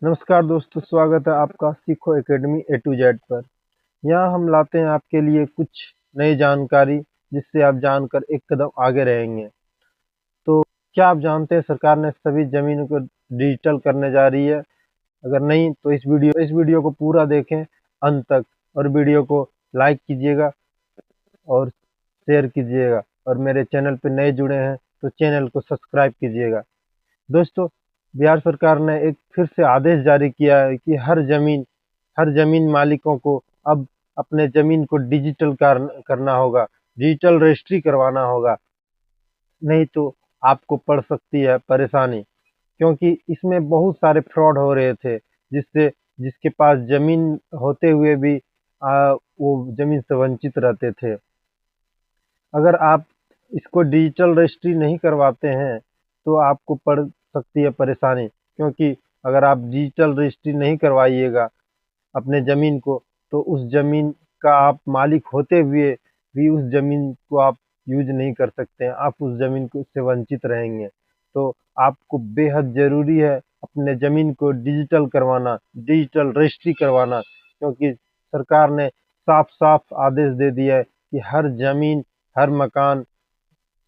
नमस्कार दोस्तों, स्वागत है आपका सीखो एकेडमी ए टू जेड पर। यहाँ हम लाते हैं आपके लिए कुछ नई जानकारी, जिससे आप जानकर एक कदम आगे रहेंगे। तो क्या आप जानते हैं सरकार ने सभी जमीनों को डिजिटल करने जा रही है? अगर नहीं तो इस वीडियो को पूरा देखें अंत तक, और वीडियो को लाइक कीजिएगा और शेयर कीजिएगा, और मेरे चैनल पर नए जुड़े हैं तो चैनल को सब्सक्राइब कीजिएगा। दोस्तों, बिहार सरकार ने एक फिर से आदेश जारी किया है कि हर जमीन मालिकों को अब अपने जमीन को डिजिटल करना होगा, डिजिटल रजिस्ट्री करवाना होगा। नहीं तो आपको पड़ सकती है परेशानी, क्योंकि इसमें बहुत सारे फ्रॉड हो रहे थे, जिससे जिसके पास जमीन होते हुए भी वो जमीन से वंचित रहते थे। अगर आप इसको डिजिटल रजिस्ट्री नहीं करवाते हैं तो आपको पड़ सकती है परेशानी, क्योंकि अगर आप डिजिटल रजिस्ट्री नहीं करवाइएगा अपने ज़मीन को, तो उस ज़मीन का आप मालिक होते हुए भी उस ज़मीन को आप यूज़ नहीं कर सकते हैं, आप उस ज़मीन को से वंचित रहेंगे। तो आपको बेहद ज़रूरी है अपने ज़मीन को डिजिटल करवाना, डिजिटल रजिस्ट्री करवाना, क्योंकि सरकार ने साफ-साफ आदेश दे दिया है कि हर ज़मीन, हर मकान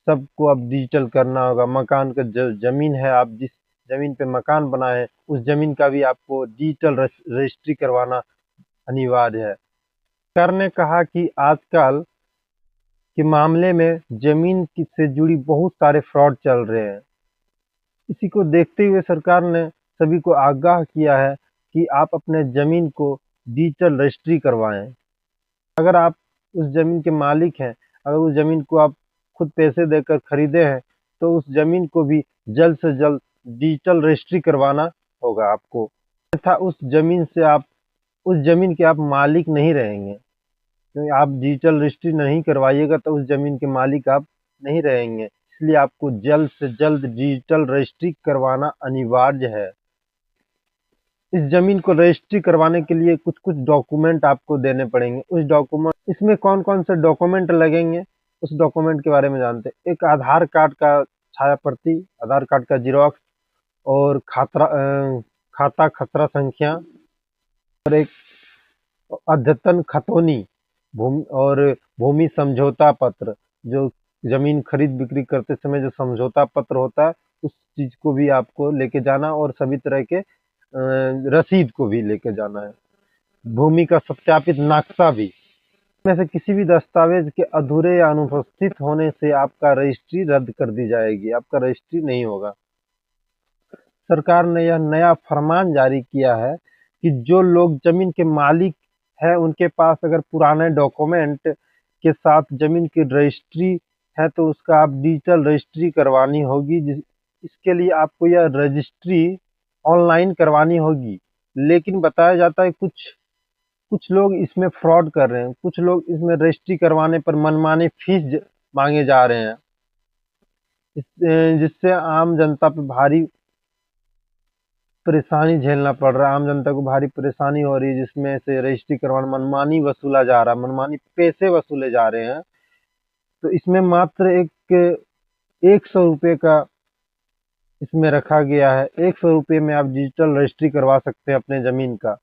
सबको अब डिजिटल करना होगा। मकान का जो ज़मीन है, आप जिस ज़मीन पे मकान बनाए हैं, उस ज़मीन का भी आपको डिजिटल रजिस्ट्री करवाना अनिवार्य है। सरकार ने कहा कि आजकल के मामले में ज़मीन से जुड़ी बहुत सारे फ्रॉड चल रहे हैं। इसी को देखते हुए सरकार ने सभी को आगाह किया है कि आप अपने ज़मीन को डिजिटल रजिस्ट्री करवाएँ। अगर आप उस ज़मीन के मालिक हैं, अगर उस ज़मीन को आप खुद पैसे देकर खरीदे हैं, तो उस ज़मीन को भी जल्द से जल्द डिजिटल रजिस्ट्री करवाना होगा आपको। अन्यथा उस ज़मीन के आप मालिक नहीं रहेंगे, क्योंकि आप डिजिटल रजिस्ट्री नहीं करवाइएगा तो उस ज़मीन के मालिक आप नहीं रहेंगे। इसलिए आपको जल्द से जल्द डिजिटल रजिस्ट्री करवाना अनिवार्य है। इस ज़मीन को रजिस्ट्री करवाने के लिए कुछ-कुछ डॉक्यूमेंट आपको देने पड़ेंगे। उस डॉक्यूमेंट इसमें कौन-कौन से डॉक्यूमेंट लगेंगे, उस डॉक्यूमेंट के बारे में जानते हैं। एक आधार कार्ड का छाया प्रति, आधार कार्ड का ज़ेरॉक्स, और खाता खसरा संख्या, और एक अद्यतन खतौनी भूमि समझौता पत्र, जो ज़मीन खरीद-बिक्री करते समय जो समझौता पत्र होता है, उस चीज़ को भी आपको लेके जाना, और सभी तरह के रसीद को भी लेके जाना है। भूमि का सत्यापित नक्शा भी। इनमें से किसी भी दस्तावेज के अधूरे या अनुपस्थित होने से आपका रजिस्ट्री रद्द कर दी जाएगी, आपका रजिस्ट्री नहीं होगा। सरकार ने यह नया फरमान जारी किया है कि जो लोग जमीन के मालिक हैं, उनके पास अगर पुराने डॉक्यूमेंट के साथ जमीन की रजिस्ट्री है, तो उसका आप डिजिटल रजिस्ट्री करवानी होगी। इसके लिए आपको यह रजिस्ट्री ऑनलाइन करवानी होगी। लेकिन बताया जाता है कुछ कुछ लोग इसमें फ्रॉड कर रहे हैं, कुछ लोग इसमें रजिस्ट्री करवाने पर मनमानी फीस मांगे जा रहे हैं, जिससे आम जनता पे भारी परेशानी झेलना पड़ रहा है। आम जनता को भारी परेशानी हो रही है, जिसमें से रजिस्ट्री करवाना मनमानी वसूला जा रहा है, मनमानी पैसे वसूले जा रहे हैं। तो इसमें मात्र एक 100 रुपये का इसमें रखा गया है। 100 रुपये में आप डिजिटल रजिस्ट्री करवा सकते हैं अपने ज़मीन का।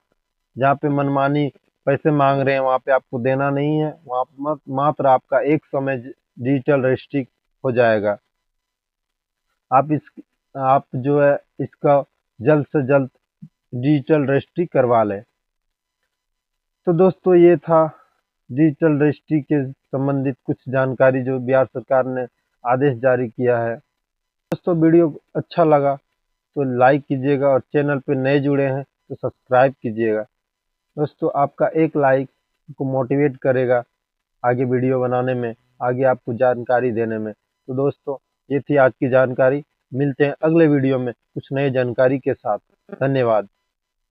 जहाँ पे मनमानी पैसे मांग रहे हैं, वहाँ पे आपको देना नहीं है, वहाँ मात्र आपका 100 में डिजिटल रजिस्ट्री हो जाएगा। आप जो है इसका जल्द से जल्द डिजिटल रजिस्ट्री करवा लें। तो दोस्तों, ये था डिजिटल रजिस्ट्री के संबंधित कुछ जानकारी जो बिहार सरकार ने आदेश जारी किया है। दोस्तों, वीडियो अच्छा लगा तो लाइक कीजिएगा, और चैनल पे नए जुड़े हैं तो सब्सक्राइब कीजिएगा। दोस्तों, आपका एक लाइक को मोटिवेट करेगा आगे वीडियो बनाने में, आगे आपको जानकारी देने में। तो दोस्तों, ये थी आज की जानकारी। मिलते हैं अगले वीडियो में कुछ नई जानकारी के साथ। धन्यवाद।